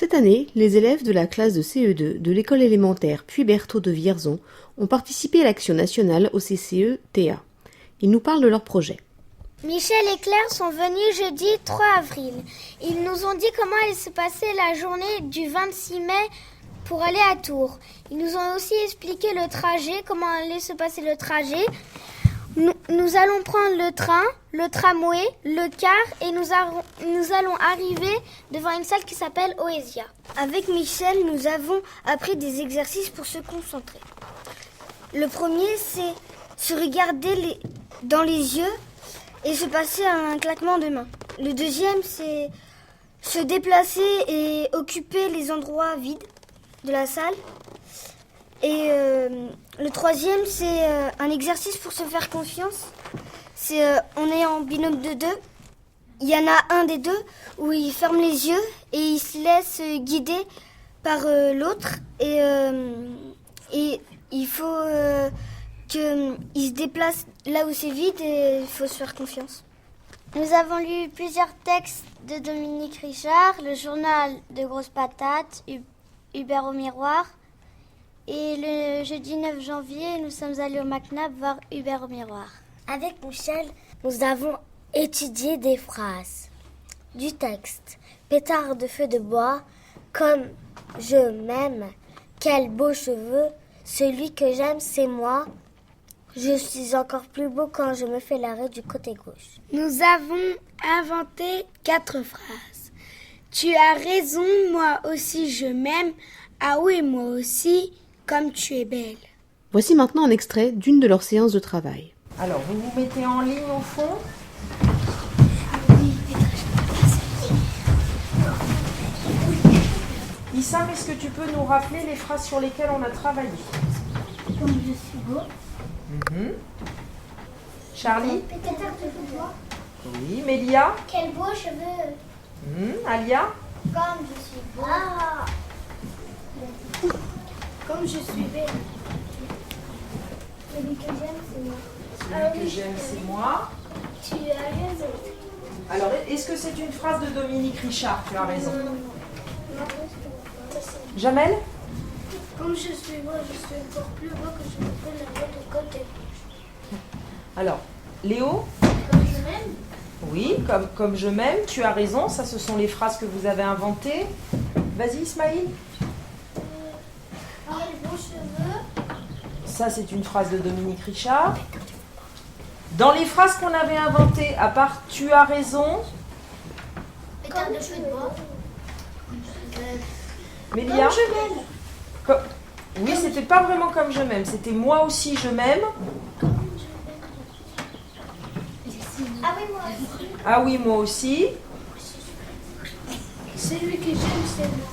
Cette année, les élèves de la classe de CE2 de l'école élémentaire Puy-Berthaud de Vierzon ont participé à l'action nationale au CCE-TA. Ils nous parlent de leur projet. Michel et Claire sont venus jeudi 3 avril. Ils nous ont dit comment allait se passer la journée du 26 mai pour aller à Tours. Ils nous ont aussi expliqué le trajet, comment allait se passer le trajet. Nous allons prendre le train, le tramway, le car et nous allons arriver devant une salle qui s'appelle Oesia. Avec Michel, nous avons appris des exercices pour se concentrer. Le premier, c'est se regarder dans les yeux et se passer un claquement de main. Le deuxième, c'est se déplacer et occuper les endroits vides de la salle. Et le troisième, c'est un exercice pour se faire confiance. On est en binôme de deux. Il y en a un des deux où il ferme les yeux et il se laisse guider par l'autre. Et il faut qu'il se déplace là où c'est vide et il faut se faire confiance. Nous avons lu plusieurs textes de Dominique Richard, le journal de Grosses Patates, Hubert au miroir. Et le jeudi 9 janvier, nous sommes allés au MacNab voir Hubert au miroir. Avec Michel, nous avons étudié des phrases du texte. Pétard de feu de bois, comme je m'aime, quels beaux cheveux, celui que j'aime c'est moi. Je suis encore plus beau quand je me fais l'arrêt du côté gauche. Nous avons inventé 4 phrases. Tu as raison, moi aussi je m'aime. Ah oui, moi aussi, comme tu es belle. Voici maintenant un extrait d'une de leurs séances de travail. Alors, vous vous mettez en ligne au fond. Issam, est-ce que tu peux nous rappeler les phrases sur lesquelles on a travaillé? Comme je suis beau. Charlie? Pétard de feu de bois. Oui. Mélia? Quels beaux cheveux. Alia? Comme je suis beau. Comme je suis belle. Celui que j'aime, c'est moi. Celui que j'aime, c'est moi. Tu as raison. Alors, est-ce que c'est une phrase de Dominique Richard? Tu as raison. Jamel? Comme je suis beau, je suis encore plus beau que je me fais la de côté. Alors, Léo? Comme je m'aime. Oui, comme je m'aime, tu as raison. Ça, ce sont les phrases que vous avez inventées. Vas-y, Ismaïl. Les beaux cheveux. Ça, c'est une phrase de Dominique Richard. Dans les phrases qu'on avait inventées, à part tu as raison, Pétard de feu de bois. Mélia? Comme je m'aime. Oui, c'était pas vraiment comme je m'aime, c'était moi aussi je m'aime. Ah oui, moi aussi. Ah oui, moi aussi. Celui que j'aime, c'est moi.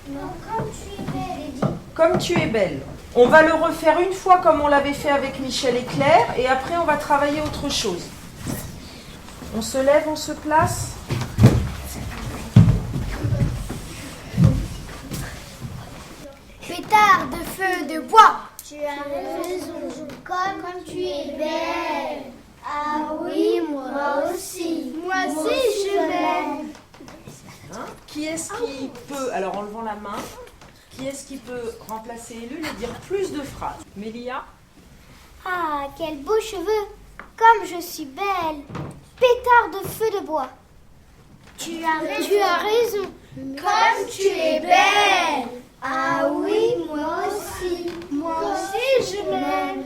Non, comme tu es belle. Comme tu es belle. On va le refaire une fois comme on l'avait fait avec Michel et Claire, et après on va travailler autre chose. On se lève, on se place. Pétard de feu de bois. Tu as raison. Comme tu es belle. Ah oui, moi aussi. Moi aussi, je m'aime. Qui est-ce qui peut, alors en levant la main, qui est-ce qui peut remplacer Élule et dire plus de phrases? Mélia? Ah, quels beaux cheveux. Comme je suis belle. Pétard de feu de bois. Tu as raison. Tu as raison. Comme tu es belle. Ah oui, moi aussi. Moi aussi, je m'aime.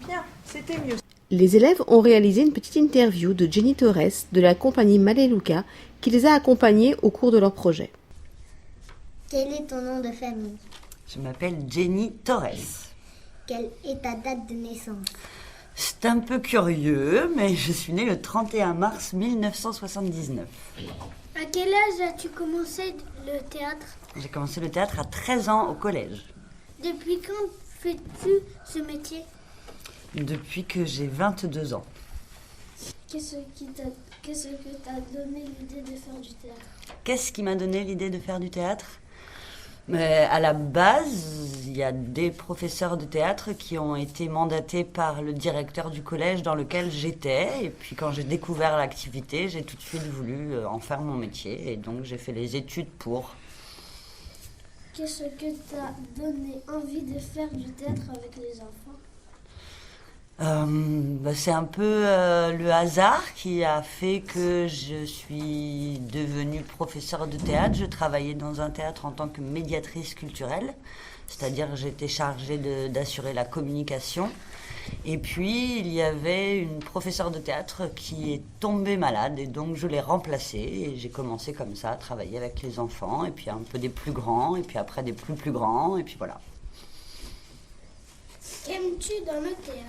Bien, c'était mieux. Les élèves ont réalisé une petite interview de Jenny Torres de la compagnie Maleluca qui les a accompagnés au cours de leur projet. Quel est ton nom de famille? Je m'appelle Jenny Torres. Quelle est ta date de naissance? C'est un peu curieux, mais je suis née le 31 mars 1979. À quel âge as-tu commencé le théâtre? J'ai commencé le théâtre à 13 ans au collège. Depuis quand fais-tu ce métier? Depuis que j'ai 22 ans. Qu'est-ce que t'a donné l'idée de faire du théâtre? Qu'est-ce qui m'a donné l'idée de faire du théâtre? Mais à la base, il y a des professeurs de théâtre qui ont été mandatés par le directeur du collège dans lequel j'étais. Et puis quand j'ai découvert l'activité, j'ai tout de suite voulu en faire mon métier. Et donc j'ai fait les études pour. Qu'est-ce que t'a donné envie de faire du théâtre avec les enfants? C'est un peu le hasard qui a fait que je suis devenue professeure de théâtre. Je travaillais dans un théâtre en tant que médiatrice culturelle, c'est-à-dire que j'étais chargée d'assurer la communication. Et puis, il y avait une professeure de théâtre qui est tombée malade et donc je l'ai remplacée et j'ai commencé comme ça à travailler avec les enfants et puis un peu des plus grands et puis après des plus grands et puis voilà. Qu'aimes-tu dans le théâtre?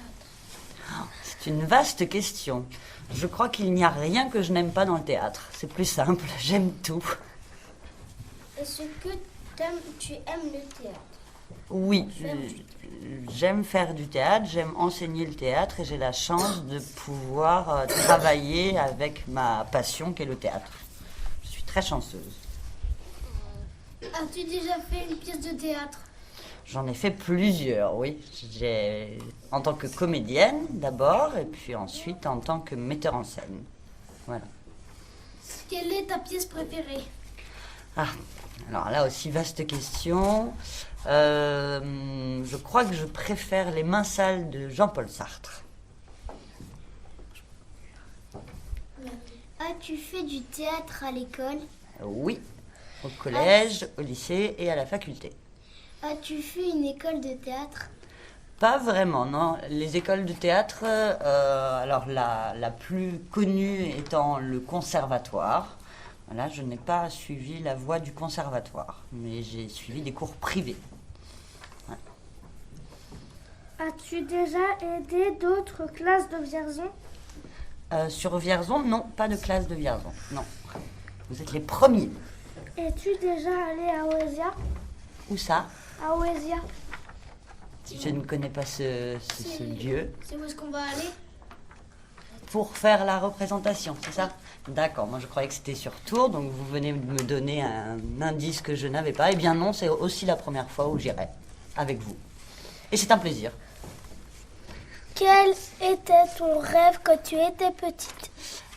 C'est une vaste question. Je crois qu'il n'y a rien que je n'aime pas dans le théâtre. C'est plus simple, j'aime tout. Est-ce que tu aimes le théâtre? Oui, j'aime faire du théâtre, j'aime enseigner le théâtre et j'ai la chance de pouvoir travailler avec ma passion qui est le théâtre. Je suis très chanceuse. As-tu déjà fait une pièce de théâtre? J'en ai fait plusieurs, oui. En tant que comédienne d'abord et puis ensuite en tant que metteur en scène. Voilà. Quelle est ta pièce préférée? Alors là aussi, vaste question. Je crois que je préfère Les Mains sales de Jean-Paul Sartre. As-tu fait du théâtre à l'école? Oui, au collège, au lycée et à la faculté. As-tu fait une école de théâtre? Pas vraiment, non. Les écoles de théâtre, alors la plus connue étant le conservatoire. Voilà, je n'ai pas suivi la voie du conservatoire, mais j'ai suivi des cours privés. Ouais. As-tu déjà aidé d'autres classes de Vierzon? Sur Vierzon, non, pas de classe de Vierzon, non. Vous êtes les premiers. Es-tu déjà allé à Oesia? Où ça? À Oesia. Je ne connais pas ce lieu. C'est où est-ce qu'on va aller? Pour faire la représentation, c'est ça? D'accord, moi je croyais que c'était sur Tours, donc vous venez de me donner un indice que je n'avais pas. Eh bien non, c'est aussi la première fois où j'irai avec vous. Et c'est un plaisir. Quel était ton rêve quand tu étais petite?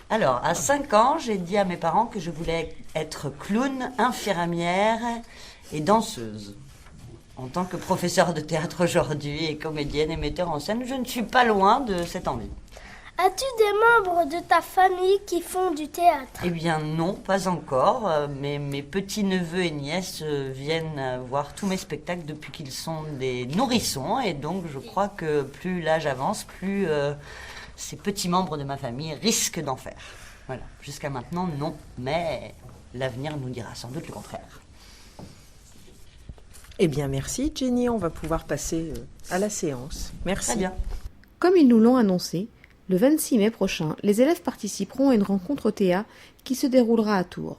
Alors, à 5 ans, j'ai dit à mes parents que je voulais être clown, infirmière et danseuse. En tant que professeure de théâtre aujourd'hui et comédienne et metteur en scène, je ne suis pas loin de cette envie. As-tu des membres de ta famille qui font du théâtre? Eh bien non, pas encore. Mais mes petits-neveux et nièces viennent voir tous mes spectacles depuis qu'ils sont des nourrissons. Et donc je crois que plus l'âge avance, plus ces petits membres de ma famille risquent d'en faire. Voilà. Jusqu'à maintenant, non. Mais l'avenir nous dira sans doute le contraire. Eh bien, merci Jenny. On va pouvoir passer à la séance. Merci. Très bien. Comme ils nous l'ont annoncé, le 26 mai prochain, les élèves participeront à une rencontre Théa qui se déroulera à Tours.